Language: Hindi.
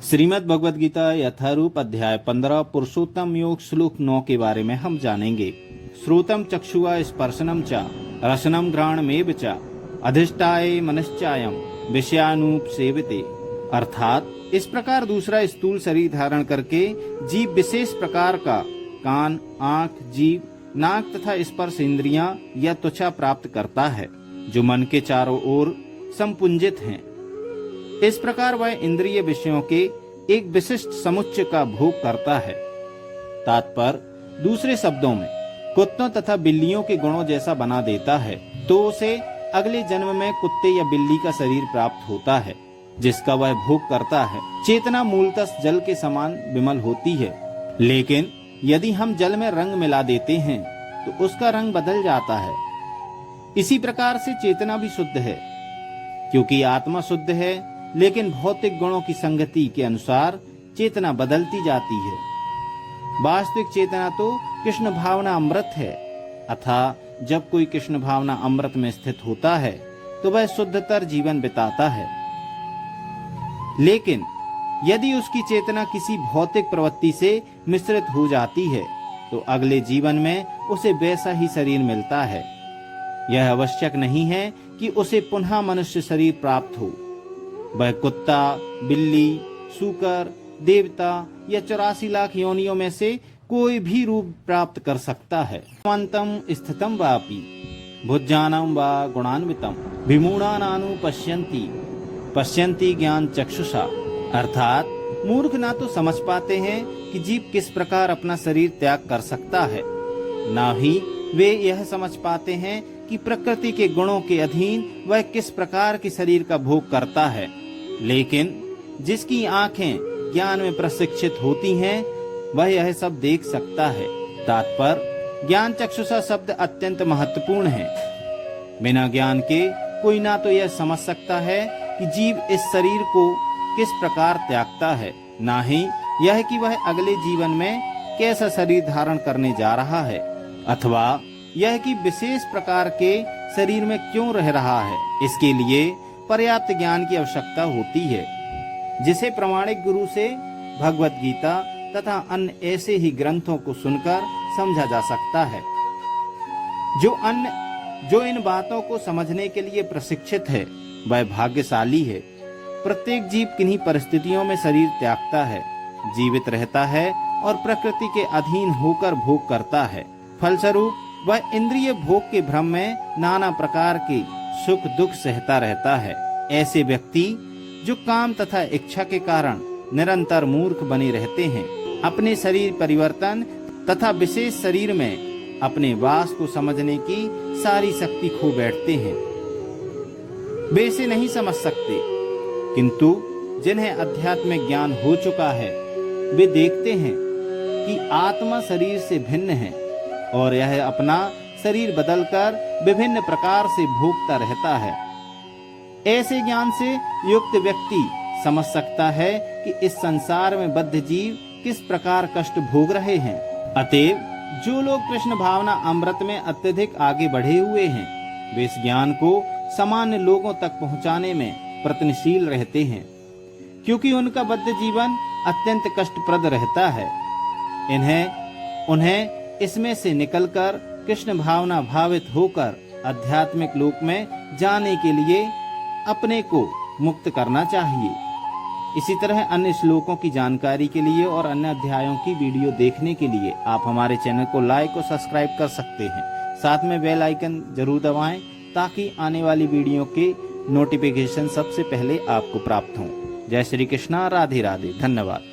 श्रीमद् भगवद गीता यथारूप अध्याय 15 पुरुषोत्तम योग श्लोक 9 के बारे में हम जानेंगे। श्रोतम चक्षुआ स्पर्शनम च रसनम घ्राणमेव च अधिष्ठाय मनश्चायम विषयानूप सेवते। अर्थात इस प्रकार दूसरा स्थूल शरीर धारण करके जीव विशेष प्रकार का कान, आँख, जीभ, नाक तथा स्पर्श इंद्रियां या त्वचा प्राप्त करता है, जो मन के चारों ओर संपुंजित हैं। इस प्रकार वह इंद्रिय विषयों के एक विशिष्ट समुच्चय का भोग करता है। तात्पर्य दूसरे शब्दों में कुत्तों तथा बिल्लियों के गुणों जैसा बना देता है, तो उसे अगले जन्म में कुत्ते या बिल्ली का शरीर प्राप्त होता है, जिसका वह भोग करता है। चेतना मूलतः जल के समान विमल होती है, लेकिन यदि हम जल में रंग मिला देते हैं तो उसका रंग बदल जाता है। इसी प्रकार से चेतना भी शुद्ध है, क्योंकि आत्मा शुद्ध है, लेकिन भौतिक गुणों की संगति के अनुसार चेतना बदलती जाती है। वास्तविक चेतना तो कृष्ण भावना अमृत है, अतः जब कोई कृष्ण भावना अमृत में स्थित होता है तो वह शुद्धतर जीवन बिताता है। लेकिन यदि उसकी चेतना किसी भौतिक प्रवृत्ति से मिश्रित हो जाती है तो अगले जीवन में उसे वैसा ही शरीर मिलता है। यह आवश्यक नहीं है कि उसे पुनः मनुष्य शरीर प्राप्त हो। वह कुत्ता, बिल्ली, सूकर, देवता या 84 लाख योनियों में से कोई भी रूप प्राप्त कर सकता है। अंतम स्थितम वापि भुज्जानम वा गुणान्वितम विमूढ़ानानु पश्यन्ति ज्ञान चक्षुषा। अर्थात मूर्ख ना तो समझ पाते हैं कि जीव किस प्रकार अपना शरीर त्याग कर सकता है, ना ही वे यह समझ पाते हैं कि प्रकृति के गुणों के अधीन वह किस प्रकार के शरीर का भोग करता है। लेकिन जिसकी आंखें ज्ञान में प्रशिक्षित होती हैं, वह यह सब देख सकता है। तात्पर्य ज्ञान चक्षुषा शब्द अत्यंत महत्वपूर्ण है। बिना ज्ञान के कोई ना तो यह समझ सकता है कि जीव इस शरीर को किस प्रकार त्यागता है, ना ही यह कि वह अगले जीवन में कैसा शरीर धारण करने जा रहा है, अथवा यह कि विशेष प्रकार के शरीर में क्यों रह रहा है। इसके लिए पर्याप्त ज्ञान की आवश्यकता होती है, जिसे प्रामाणिक गुरु से भगवत गीता तथा अन्य ऐसे ही ग्रंथों को सुनकर समझा जा सकता है। जो इन बातों को समझने के लिए प्रशिक्षित है, वह भाग्यशाली है। प्रत्येक जीव किन्हीं परिस्थितियों में शरीर त्यागता है, जीवित रहता है और प्रकृति के अधीन होकर भोग करता है। फलस्वरूप वह इंद्रिय भोग के भ्रम में नाना प्रकार के सुख दुख सहता रहता है। ऐसे व्यक्ति जो काम तथा इच्छा के कारण निरंतर मूर्ख बने रहते हैं, अपने शरीर परिवर्तन तथा विशेष शरीर में अपने वास को समझने की सारी शक्ति खो बैठते हैं। वे इसे नहीं समझ सकते, किंतु जिन्हें अध्यात्मिक ज्ञान हो चुका है, वे देखते हैं कि आत्मा शरीर से भिन्न है और यह अपना शरीर बदलकर विभिन्न प्रकार से भोगता रहता है। ऐसे ज्ञान से युक्त व्यक्ति समझ सकता है कि इस संसार में बद्ध जीव किस प्रकार कष्ट भोग रहे हैं। अतएव जो लोग कृष्ण भावना अमृत में अत्यधिक आगे बढ़े हुए हैं, वे इस ज्ञान को सामान्य लोगों तक पहुंचाने में प्रयत्नशील रहते हैं, क्योंकि उनका बद्ध जीवन अत्यंत कष्टप्रद रहता है। उन्हें इसमें से निकलकर कृष्ण भावना भावित होकर आध्यात्मिक लोक में जाने के लिए अपने को मुक्त करना चाहिए। इसी तरह अन्य श्लोकों की जानकारी के लिए और अन्य अध्यायों की वीडियो देखने के लिए आप हमारे चैनल को लाइक और सब्सक्राइब कर सकते हैं। साथ में बेल आइकन जरूर दबाएं, ताकि आने वाली वीडियो के नोटिफिकेशन सबसे पहले आपको प्राप्त हों। जय श्री कृष्णा, राधे राधे, धन्यवाद।